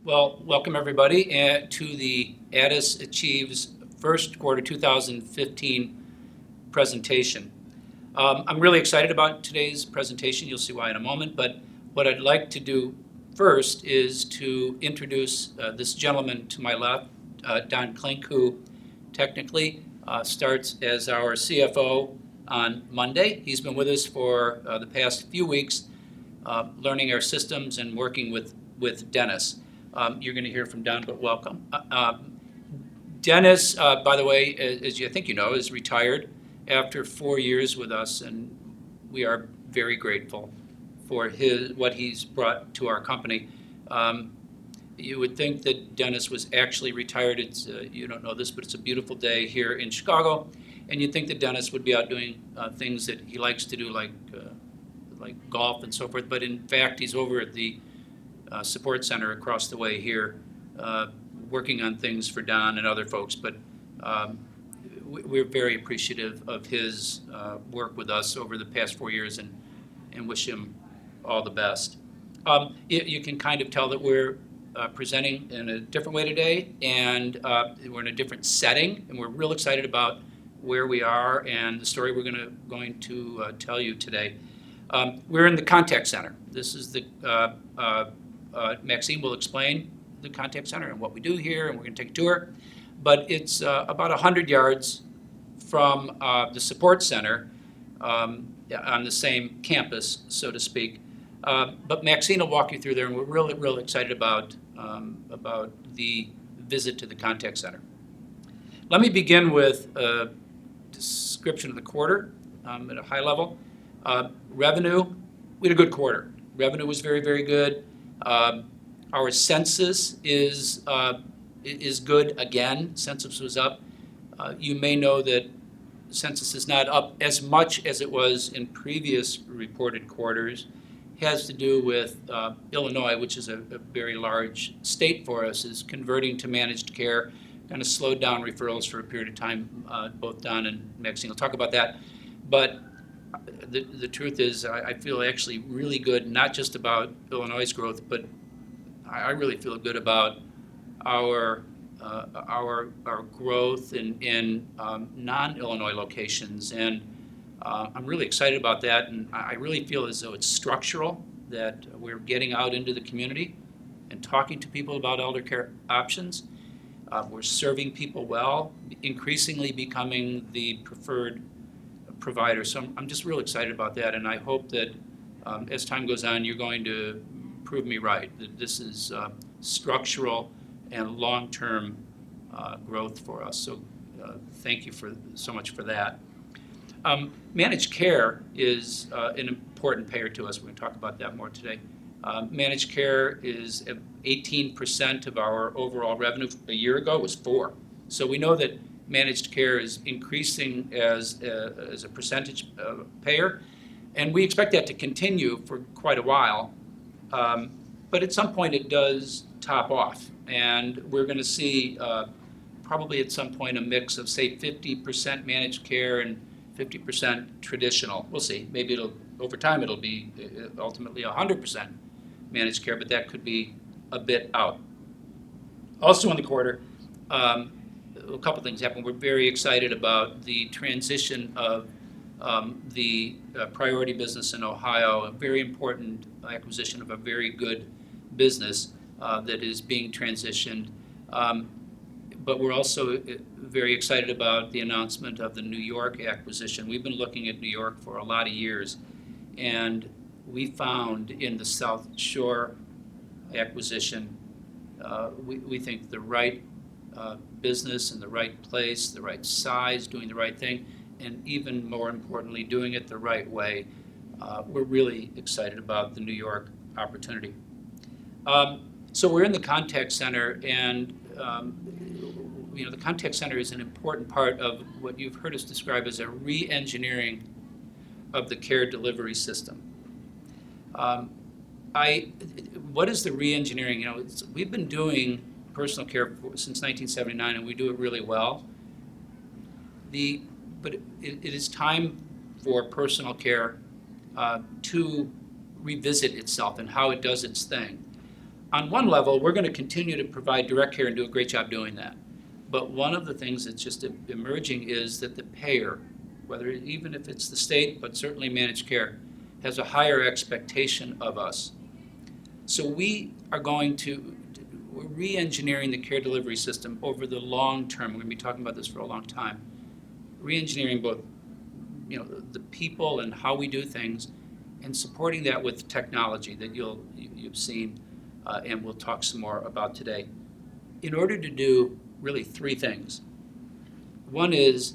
Well, welcome everybody to the Addus Achieves First Quarter 2015 presentation. I'm really excited about today's presentation. You'll see why in a moment. But what I'd like to do first is to introduce this gentleman to my left, Don Klink, who technically starts as our CFO on Monday. He's been with us for the past few weeks, learning our systems and working with Dennis. You're going to hear from Don, but welcome. Dennis, by the way, as I think you know, is retired after 4 years with us, and we are very grateful for what he's brought to our company. You would think that Dennis was actually retired. You don't know this, but it's a beautiful day here in Chicago, and you'd think that Dennis would be out doing things that he likes to do, like golf and so forth. But in fact, he's over at the support center across the way here, working on things for Don and other folks. But we're very appreciative of his work with us over the past 4 years, and wish him all the best. You can kind of tell that we're presenting in a different way today, and we're in a different setting, and we're real excited about where we are and the story we're going to tell you today. We're in the contact center. This is the Maxine will explain the contact center and what we do here, and we're going to take a tour. But it's about 100 yards from the support center on the same campus, so to speak. But Maxine will walk you through there, and we're really excited about the visit to the contact center. Let me begin with a description of the quarter at a high level. Revenue, we had a good quarter. Revenue was very good. Our census is good again. Census was up. You may know that census is not up as much as it was in previous reported quarters. It has to do with Illinois, which is a very large state for us, is converting to managed care, kind of slowed down referrals for a period of time. Both Don and Maxine will talk about that. But the truth is, I feel actually really good, not just about Illinois' growth, but I really feel good about our growth in non-Illinois locations, and I'm really excited about that. And I really feel as though it's structural, that we're getting out into the community and talking to people about elder care options. We're serving people well, increasingly becoming the preferred provider. So I'm just real excited about that, and I hope that as time goes on, you're going to prove me right, that this is structural and long-term growth for us. So thank you so much for that. Managed care is an important payer to us. We're going to talk about that more today. Managed care is 18% of our overall revenue. A year ago, it was 4%. So we know that managed care is increasing as a percentage payer, and we expect that to continue for quite a while. But at some point it does top off, and we're going to see probably at some point a mix of, say, 50% managed care and 50% traditional. We'll see. Maybe over time it'll be ultimately 100% managed care, but that could be a bit out. Also in the quarter, a couple things happened. We're very excited about the transition of the priority business in Ohio, a very important acquisition of a very good business that is being transitioned. But we're also very excited about the announcement of the New York acquisition. We've been looking at New York for a lot of years, and we found in the South Shore acquisition, we think the right business in the right place, the right size, doing the right thing, and even more importantly, doing it the right way. We're really excited about the New York opportunity. So we're in the contact center, and the contact center is an important part of what you've heard us describe as a re-engineering of the care delivery system. What is the re-engineering? We've been doing personal care since 1979, and we do it really well. But it is time for personal care to revisit itself and how it does its thing. On one level, we're going to continue to provide direct care and do a great job doing that. But one of the things that's just emerging is that the payer, even if it's the state, but certainly managed care, has a higher expectation of us. So we're re-engineering the care delivery system over the long term. We're going to be talking about this for a long time. Re-engineering both, the people and how we do things, and supporting that with technology that you've seen, and we'll talk some more about today, in order to do really three things. One is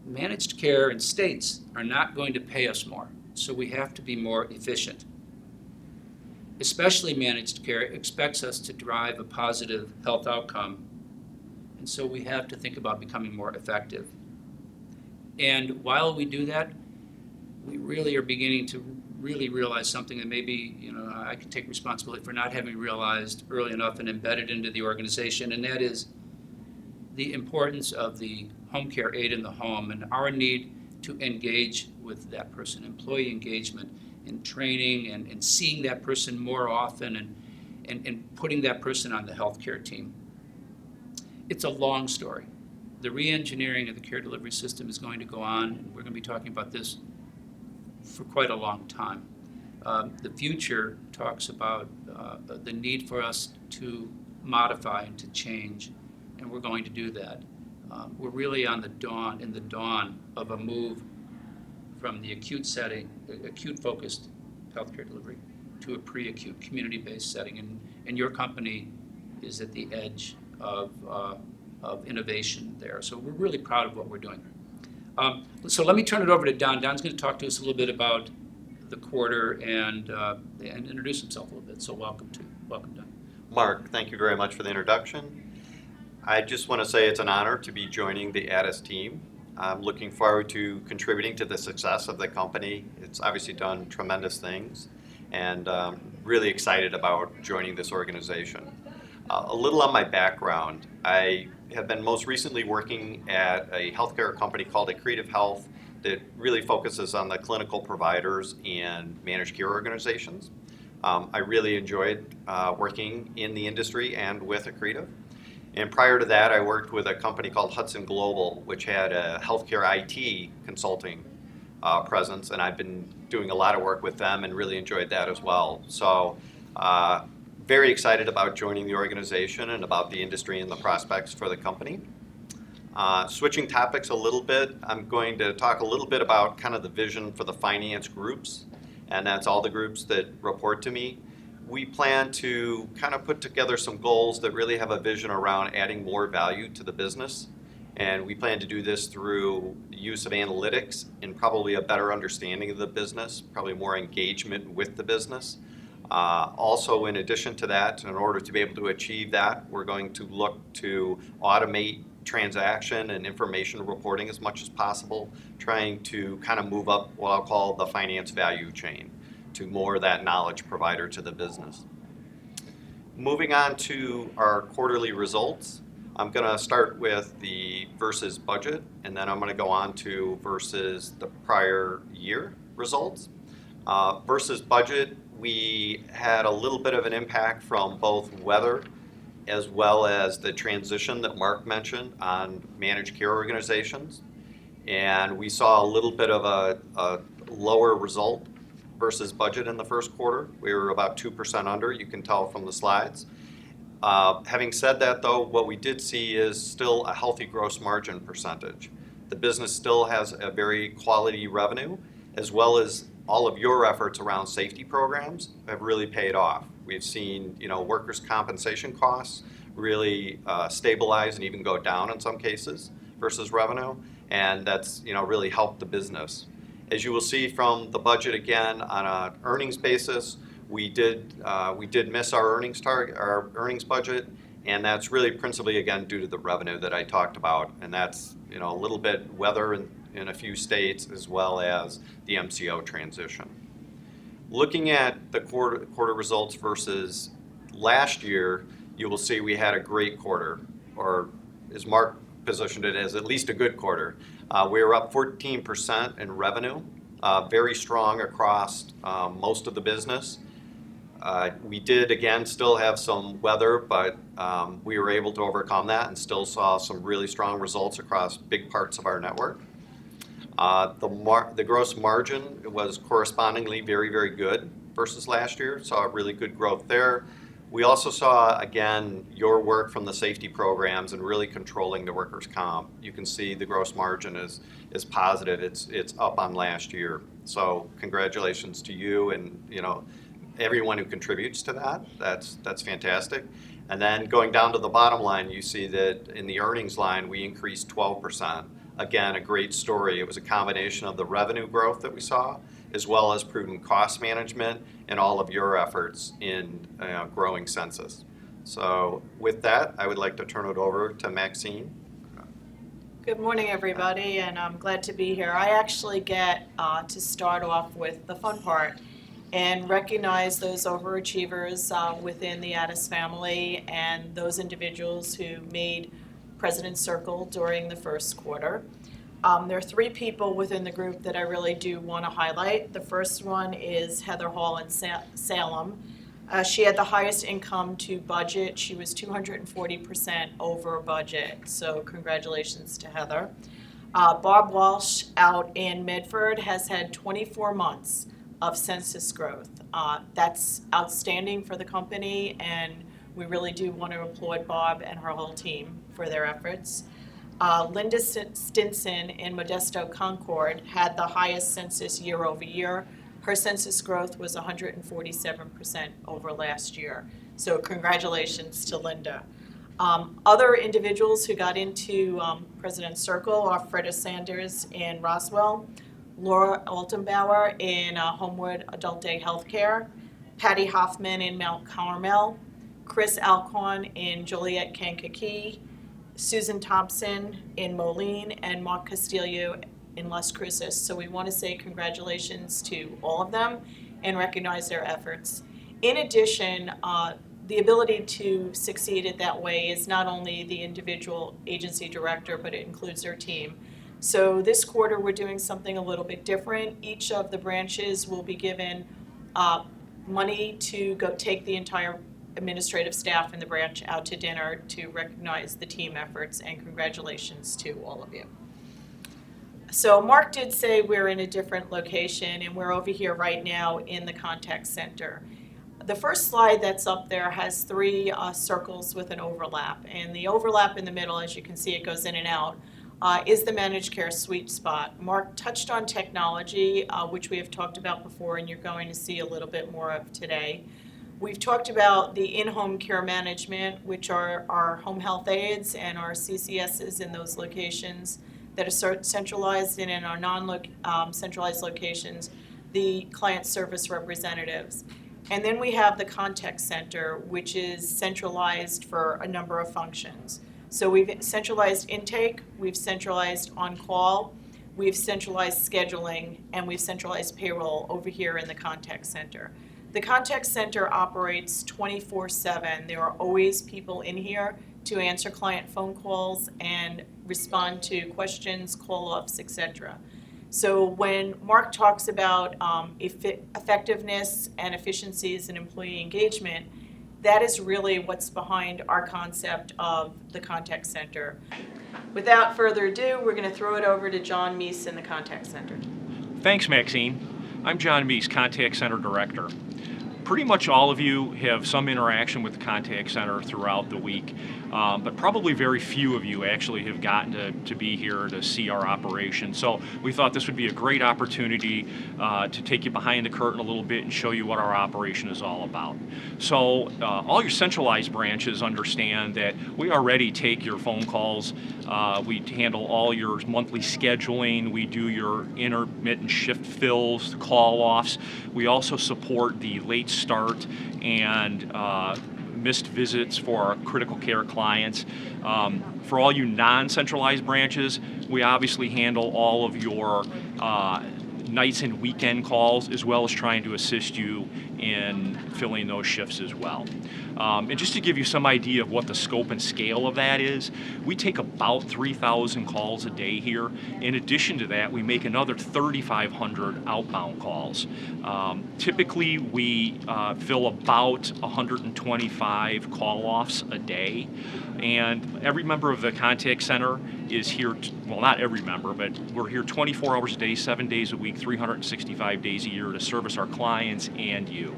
managed care and states are not going to pay us more, so we have to be more efficient. Especially managed care expects us to drive a positive health outcome, and so we have to think about becoming more effective. And while we do that, we really are beginning to really realize something that maybe I can take responsibility for not having realized early enough and embedded into the organization, and that is the importance of the home care aide in the home and our need to engage with that person, employee engagement and training and seeing that person more often and putting that person on the healthcare team. It's a long story. The re-engineering of the care delivery system is going to go on, and we're going to be talking about this for quite a long time. The future talks about the need for us to modify and to change, and we're going to do that. We're really in the dawn of a move from the acute setting, acute-focused healthcare delivery, to a pre-acute, community-based setting, and your company is at the edge of innovation there. So we're really proud of what we're doing. So let me turn it over to Don. Don's going to talk to us a little bit about the quarter and introduce himself a little bit. So welcome, Don. Mark, thank you very much for the introduction. I just want to say it's an honor to be joining the Addus team. I'm looking forward to contributing to the success of the company. It's obviously done tremendous things, and really excited about joining this organization. A little on my background. I have been most recently working at a healthcare company called Accretive Health that really focuses on the clinical providers and managed care organizations. I really enjoyed working in the industry and with Accretive. And prior to that, I worked with a company called Hudson Global, which had a healthcare IT consulting presence, and I've been doing a lot of work with them and really enjoyed that as well. So very excited about joining the organization and about the industry and the prospects for the company. Switching topics a little bit, I'm going to talk a little bit about kind of the vision for the finance groups, and that's all the groups that report to me. We plan to kind of put together some goals that really have a vision around adding more value to the business, and we plan to do this through the use of analytics and probably a better understanding of the business, probably more engagement with the business. Also, in addition to that, in order to be able to achieve that, we're going to look to automate transaction and information reporting as much as possible, trying to kind of move up what I'll call the finance value chain to more of that knowledge provider to the business. Moving on to our quarterly results, I'm going to start with the versus budget, and then I'm going to go on to versus the prior year results. Versus budget, we had a little bit of an impact from both weather as well as the transition that Mark mentioned on managed care organizations. And we saw a little bit of a lower result versus budget in the first quarter. We were about 2% under, you can tell from the slides. Having said that though, what we did see is still a healthy gross margin percentage. The business still has a very quality revenue, as well as all of your efforts around safety programs have really paid off. We've seen, workers' compensation costs really stabilize and even go down in some cases versus revenue, and that's really helped the business. As you will see from the budget again on an earnings basis, we did miss our earnings target, our earnings budget, and that's really principally again due to the revenue that I talked about, and that's a little bit weather in a few states as well as the MCO transition. Looking at the quarter results versus last year, you will see we had a great quarter, or as Mark positioned it as at least a good quarter. We were up 14% in revenue, very strong across most of the business. We did, again, still have some weather, but we were able to overcome that and still saw some really strong results across big parts of our network. The gross margin was correspondingly very, very good versus last year. Saw a really good growth there. We also saw, again, your work from the safety programs and really controlling the workers' comp. You can see the gross margin is positive. It's up on last year. So congratulations to you and everyone who contributes to that. That's fantastic. And then going down to the bottom line, you see that in the earnings line we increased 12%. Again, a great story. It was a combination of the revenue growth that we saw, as well as prudent cost management and all of your efforts in growing census. So with that, I would like to turn it over to Maxine. Good morning, everybody, and I'm glad to be here. I actually get to start off with the fun part and recognize those overachievers within the Addus family and those individuals who made President's Circle during the first quarter. There are three people within the group that I really do want to highlight. The first one is Heather Hall in Salem. She had the highest income to budget. She was 240% over budget, so congratulations to Heather. Bob Walsh out in Medford has had 24 months of census growth. That's outstanding for the company, and we really do want to applaud Bob and her whole team for their efforts. Linda Stinson in Modesto Concord had the highest census year over year. Her census growth was 147% over last year. So congratulations to Linda. Other individuals who got into President's Circle are Freda Sanders in Roswell, Laura Altenbauer in Homewood Adult Day Healthcare, Patty Hoffman in Mount Carmel, Chris Alcorn in Joliet Kankakee, Susan Thompson in Moline, and Mark Castillo in Las Cruces. So we want to say congratulations to all of them and recognize their efforts. In addition, the ability to succeed it that way is not only the individual agency director, but it includes their team. So this quarter we're doing something a little bit different. Each of the branches will be given money to go take the entire administrative staff in the branch out to dinner to recognize the team efforts, and congratulations to all of you. So Mark did say we're in a different location, and we're over here right now in the contact center. The first slide that's up there has three circles with an overlap, and the overlap in the middle, as you can see, it goes in and out, is the managed care sweet spot. Mark touched on technology, which we have talked about before, and you're going to see a little bit more of today. We've talked about the in-home care management, which are our home health aides and our CCSs in those locations that are centralized, and in our non-centralized locations, the client service representatives. And then we have the contact center, which is centralized for a number of functions. So we've centralized intake, we've centralized on-call, we've centralized scheduling, and we've centralized payroll over here in the contact center. The contact center operates 24/7. There are always people in here to answer client phone calls and respond to questions, call-offs, etc. So when Mark talks about effectiveness and efficiencies in employee engagement, that is really what's behind our concept of the contact center. Without further ado, we're going to throw it over to John Meese in the contact center. Thanks, Maxine. I'm John Meese, Contact Center Director. Pretty much all of you have some interaction with the contact center throughout the week, but probably very few of you actually have gotten to be here to see our operation. So we thought this would be a great opportunity to take you behind the curtain a little bit and show you what our operation is all about. So all your centralized branches understand that we already take your phone calls. We handle all your monthly scheduling. We do your intermittent shift fills, call-offs. We also support the late start and missed visits for our critical care clients. For all you non-centralized branches, we obviously handle all of your nights and weekend calls, as well as trying to assist you in filling those shifts as well. And just to give you some idea of what the scope and scale of that is, we take about 3,000 calls a day here. In addition to that, we make another 3,500 outbound calls. Typically, we fill about 125 call-offs a day, and every member of the contact center is here, well, not every member, but we're here 24 hours a day, 7 days a week, 365 days a year to service our clients and you.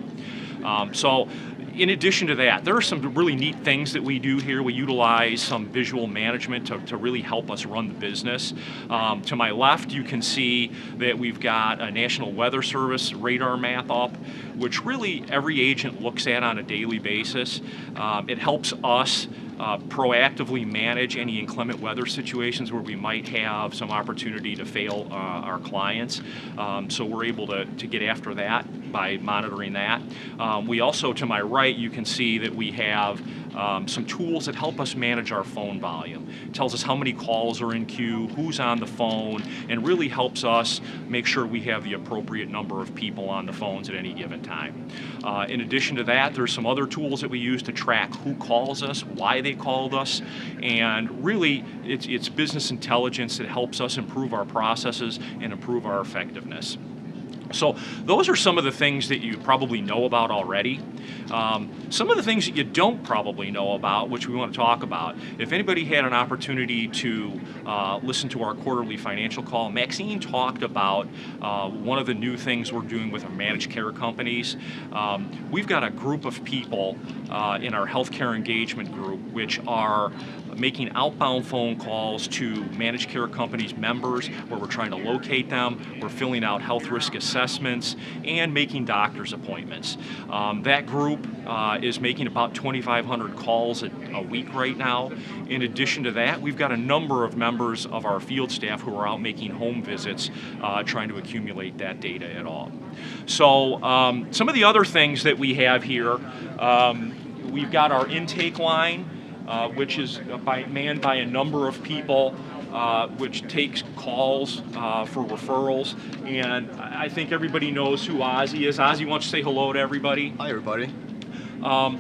So in addition to that, there are some really neat things that we do here. We utilize some visual management to really help us run the business. To my left, you can see that we've got a National Weather Service radar map up, which really every agent looks at on a daily basis. It helps us proactively manage any inclement weather situations where we might have some opportunity to fail our clients. So we're able to get after that by monitoring that. We also, to my right, you can see that we have some tools that help us manage our phone volume. It tells us how many calls are in queue, who's on the phone, and really helps us make sure we have the appropriate number of people on the phones at any given time. In addition to that, there's some other tools that we use to track who calls us, why they called us, and really it's business intelligence that helps us improve our processes and improve our effectiveness. So those are some of the things that you probably know about already. Some of the things that you don't probably know about, which we want to talk about. If anybody had an opportunity to listen to our quarterly financial call, Maxine talked about one of the new things we're doing with our managed care companies. We've got a group of people in our healthcare engagement group which are making outbound phone calls to managed care companies members where we're trying to locate them, we're filling out health risk assessments, and making doctor's appointments. That group is making about 2,500 calls a week right now. In addition to that, we've got a number of members of our field staff who are out making home visits, trying to accumulate that data at all. So some of the other things that we have here, we've got our intake line, which is manned by a number of people, which takes calls for referrals. And I think everybody knows who Ozzy is. Ozzy, why don't you say hello to everybody? Hi, everybody.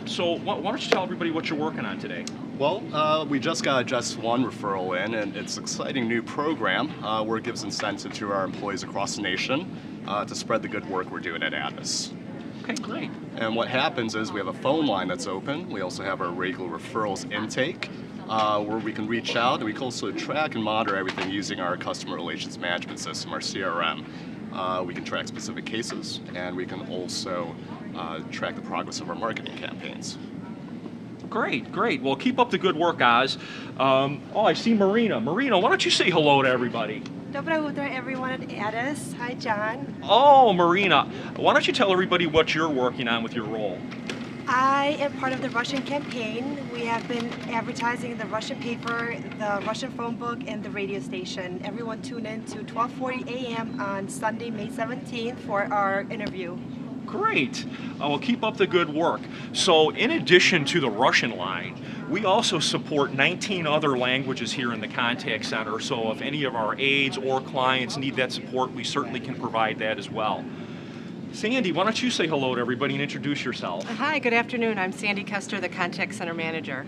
So why don't you tell everybody what you're working on today? Well, we just got just one referral in, and it's an exciting new program where it gives incentive to our employees across the nation to spread the good work we're doing at Addus. Okay, great. And what happens is we have a phone line that's open. We also have our regular referrals intake where we can reach out, and we can also track and monitor everything using our customer relations management system, our CRM. We can track specific cases, and we can also track the progress of our marketing campaigns. Great, great. Well, keep up the good work, Oz. I see Marina. Marina, why don't you say hello to everybody? Доброе утро, everyone at Addus. Hi, John. Oh, Marina, why don't you tell everybody what you're working on with your role? I am part of the Russian campaign. We have been advertising in the Russian paper, the Russian phone book, and the radio station. Everyone tune in to 12:40 a.m. on Sunday, May 17th for our interview. Great. Well, keep up the good work. So in addition to the Russian line, we also support 19 other languages here in the contact center. So if any of our aides or clients need that support, we certainly can provide that as well. Sandy, why don't you say hello to everybody and introduce yourself? Hi, good afternoon. I'm Sandy Custer, the Contact Center Manager.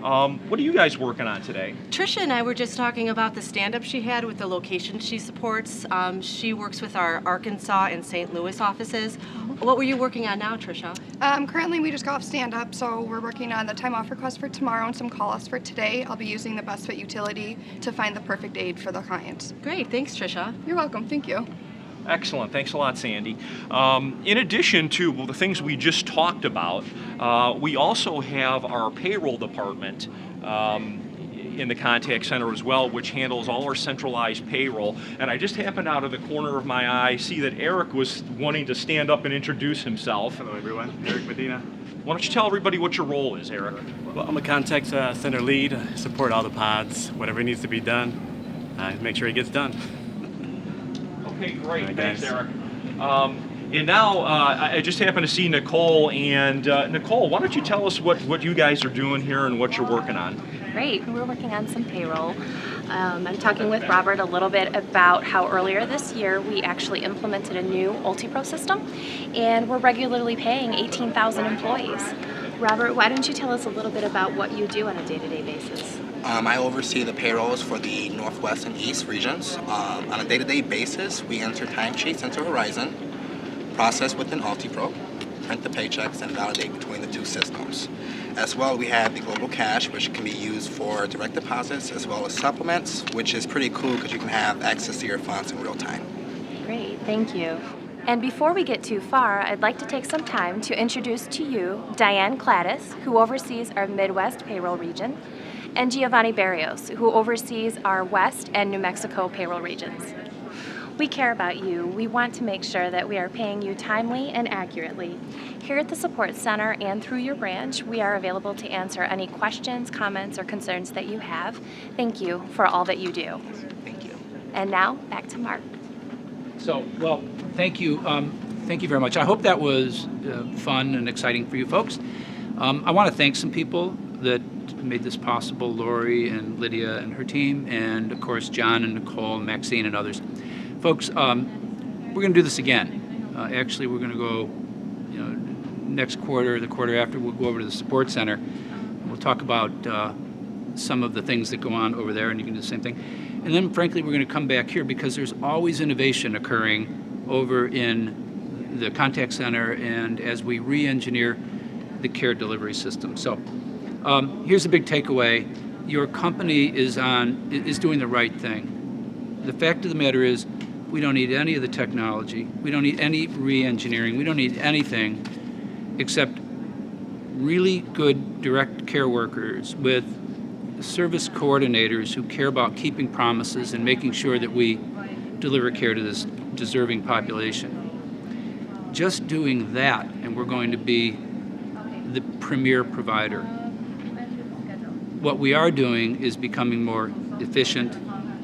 What are you guys working on today? Tricia and I were just talking about the stand-up she had with the locations she supports. She works with our Arkansas and St. Louis offices. What were you working on now, Tricia? Currently, we just got off stand-up, so we're working on the time off request for tomorrow and some call-offs for today. I'll be using the Best Fit utility to find the perfect aid for the clients. Great, thanks, Tricia. You're welcome. Thank you. Excellent. Thanks a lot, Sandy. In addition to the things we just talked about, we also have our payroll department in the contact center as well, which handles all our centralized payroll. And I just happened out of the corner of my eye see that Eric was wanting to stand up and introduce himself. Hello, everyone. Eric Medina. Why don't you tell everybody what your role is, Eric? Well, I'm a contact center lead. I support all the pods, whatever needs to be done, make sure it gets done. Okay, great. Right, Thanks, guys. Eric. And now I just happened to see Nicole. And Nicole, why don't you tell us what you guys are doing here and what you're working on? Great. We're working on some payroll. I'm talking with Robert a little bit about how earlier this year we actually implemented a new UltiPro system, and we're regularly paying 18,000 employees. Robert, why don't you tell us a little bit about what you do on a day-to-day basis? I oversee the payrolls for the Northwest and East regions. On a day-to-day basis, we enter timesheets into Horizon, process within UltiPro, print the paychecks, and validate between the two systems. As well, we have the Global Cash, which can be used for direct deposits, as well as supplements, which is pretty cool because you can have access to your funds in real time. Great, thank you. And before we get too far, I'd like to take some time to introduce to you Diane Cladis, who oversees our Midwest payroll region, and Giovanni Barrios, who oversees our West and New Mexico payroll regions. We care about you. We want to make sure that we are paying you timely and accurately. Here at the Support Center and through your branch, we are available to answer any questions, comments, or concerns that you have. Thank you for all that you do. Thank you. And now, back to Mark. So, well, thank you. Thank you very much. I hope that was fun and exciting for you folks. I want to thank some people that made this possible, Lori and Lydia and her team, and of course John and Nicole and Maxine and others. Folks, we're going to do this again. Actually, we're going to go, next quarter, the quarter after, we'll go over to the Support Center. We'll talk about some of the things that go on over there, and you can do the same thing. And then, frankly, we're going to come back here because there's always innovation occurring over in the contact center and as we re-engineer the care delivery system. So here's a big takeaway. Your company is doing the right thing. The fact of the matter is we don't need any of the technology. We don't need any re-engineering. We don't need anything except really good direct care workers with service coordinators who care about keeping promises and making sure that we deliver care to this deserving population. Just doing that, and we're going to be the premier provider. What we are doing is becoming more efficient,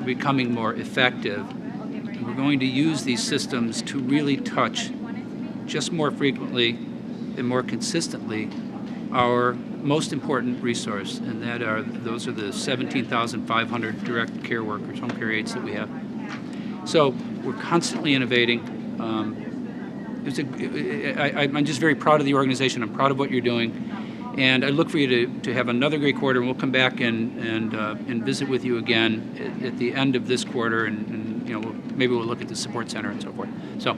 becoming more effective, and we're going to use these systems to really touch just more frequently and more consistently our most important resource, and those are the 17,500 direct care workers, home care aides that we have. So we're constantly innovating. I'm just very proud of the organization. I'm proud of what you're doing, and I look for you to have another great quarter. And we'll come back and visit with you again at the end of this quarter, and maybe we'll look at the Support Center and so forth. So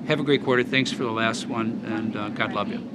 have a great quarter. Thanks for the last one, and God love you.